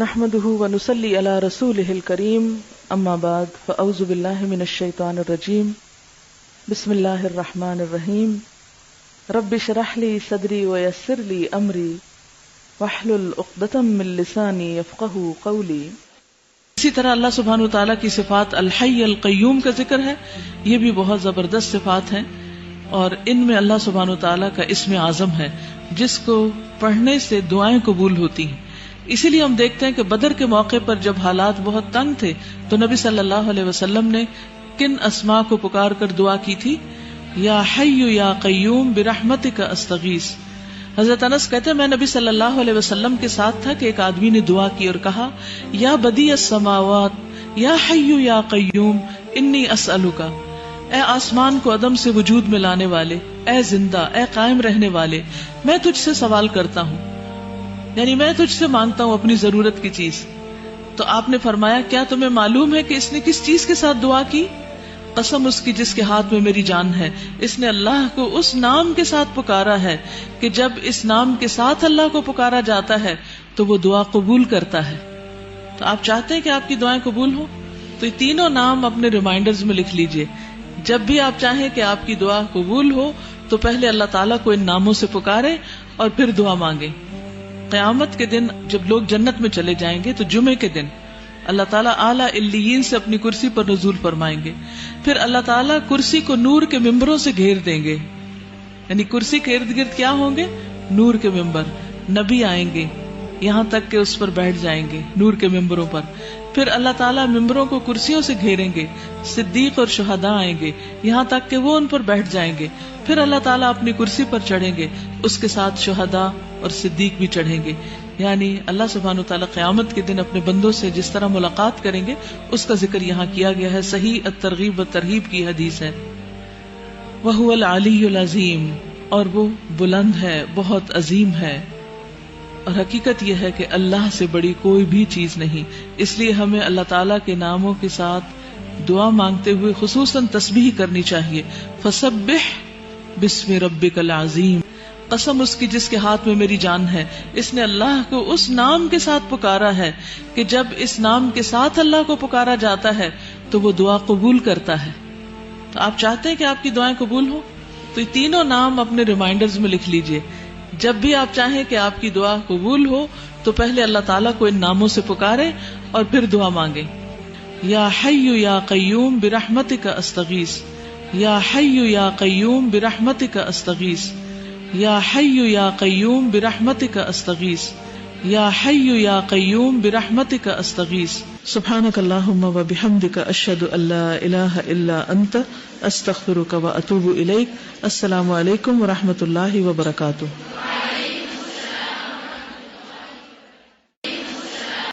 نحمده ونصلي على رسوله الكريم اما بعد فاعوذ بالله من الشيطان الرجيم بسم الله الرحمن الرحيم رب اشرح لي صدري ويسر لي امري واحلل عقدة من لساني يفقهوا قولي۔ اسی طرح اللہ سبحانہ وتعالیٰ کی صفات الحی القیوم کا ذکر ہے، یہ بھی بہت زبردست صفات ہیں، اور ان میں اللہ سبحانہ وتعالیٰ کا اسم اعظم ہے جس کو پڑھنے سے دعائیں قبول ہوتی ہیں۔ اسی لیے ہم دیکھتے ہیں کہ بدر کے موقع پر جب حالات بہت تنگ تھے تو نبی صلی اللہ علیہ وسلم نے کن اسماء کو پکار کر دعا کی تھی؟ یا حی یا قیوم برحمتک استغیث۔ حضرت انس کہتے ہیں میں نبی صلی اللہ علیہ وسلم کے ساتھ تھا کہ ایک آدمی نے دعا کی اور کہا یا بدیع السماوات یا حی یا قیوم انی اسألک، اے آسمان کو عدم سے وجود میں لانے والے، اے زندہ، اے قائم رہنے والے، میں تجھ سے سوال کرتا ہوں، یعنی میں تجھ سے مانگتا ہوں اپنی ضرورت کی چیز۔ تو آپ نے فرمایا کیا تمہیں معلوم ہے کہ اس نے کس چیز کے ساتھ دعا کی؟ قسم اس کی جس کے ہاتھ میں میری جان ہے، اس نے اللہ کو اس نام کے ساتھ پکارا ہے کہ جب اس نام کے ساتھ اللہ کو پکارا جاتا ہے تو وہ دعا قبول کرتا ہے۔ تو آپ چاہتے ہیں کہ آپ کی دعائیں قبول ہوں تو یہ تینوں نام اپنے ریمائنڈرز میں لکھ لیجئے۔ جب بھی آپ چاہیں کہ آپ کی دعا قبول ہو تو پہلے اللہ تعالیٰ کو ان ناموں سے پکاریں اور پھر دعا مانگیں۔ قیامت کے دن جب لوگ جنت میں چلے جائیں گے تو جمعے کے دن اللہ تعالیٰ اعلیٰ علیین سے اپنی کرسی پر نزول فرمائیں گے، پھر اللہ تعالیٰ کرسی کو نور کے ممبروں سے گھیر دیں گے، یعنی کرسی کے ارد گرد کیا ہوں گے؟ نور کے ممبر، نبی آئیں گے یہاں تک کہ اس پر بیٹھ جائیں گے نور کے ممبروں پر، پھر اللہ تعالیٰ ممبروں کو کرسیوں سے گھیریں گے، صدیق اور شہداء آئیں گے یہاں تک کہ وہ ان پر بیٹھ جائیں گے، پھر اللہ تعالیٰ اپنی کرسی پر چڑھیں گے، اس کے ساتھ شہداء اور صدیق بھی چڑھیں گے۔ یعنی اللہ سبحانہ وتعالیٰ قیامت کے دن اپنے بندوں سے جس طرح ملاقات کریں گے اس کا ذکر یہاں کیا گیا ہے۔ صحیح الترغیب والترہیب کی حدیث ہے۔ وَهُوَ الْعَلِيُّ الْعَظِيمُ، اور وہ بلند ہے، بہت عظیم ہے، اور حقیقت یہ ہے کہ اللہ سے بڑی کوئی بھی چیز نہیں، اس لیے ہمیں اللہ تعالیٰ کے ناموں کے ساتھ دعا مانگتے ہوئے خصوصاً تسبیح کرنی چاہیے۔ فَسَبِّحْ بِاسْمِ رَبِّكَ الْعَظِيمِ، قسم اس کی جس کے ہاتھ میں میری جان ہے، اس نے اللہ کو اس نام کے ساتھ پکارا ہے کہ جب اس نام کے ساتھ اللہ کو پکارا جاتا ہے تو وہ دعا قبول کرتا ہے۔ تو آپ چاہتے ہیں کہ آپ کی دعائیں قبول ہوں تو یہ تینوں نام اپنے ریمائنڈرز میں لکھ لیجئے۔ جب بھی آپ چاہیں کہ آپ کی دعا قبول ہو تو پہلے اللہ تعالیٰ کو ان ناموں سے پکاریں اور پھر دعا مانگیں۔ یا حی یا قیوم برحمتک استغیث، یا حی یا قیوم برحمتک استغیث، یا حی یا قیوم برحمتک استغیث، یا حی یا قیوم برحمتک استغیث۔ سبحانک اللہم و بحمدک اشہد ان لا الہ الا انت استغفرک و اتوب الیک۔ السلام علیکم و رحمۃ اللہ وبرکاتہ۔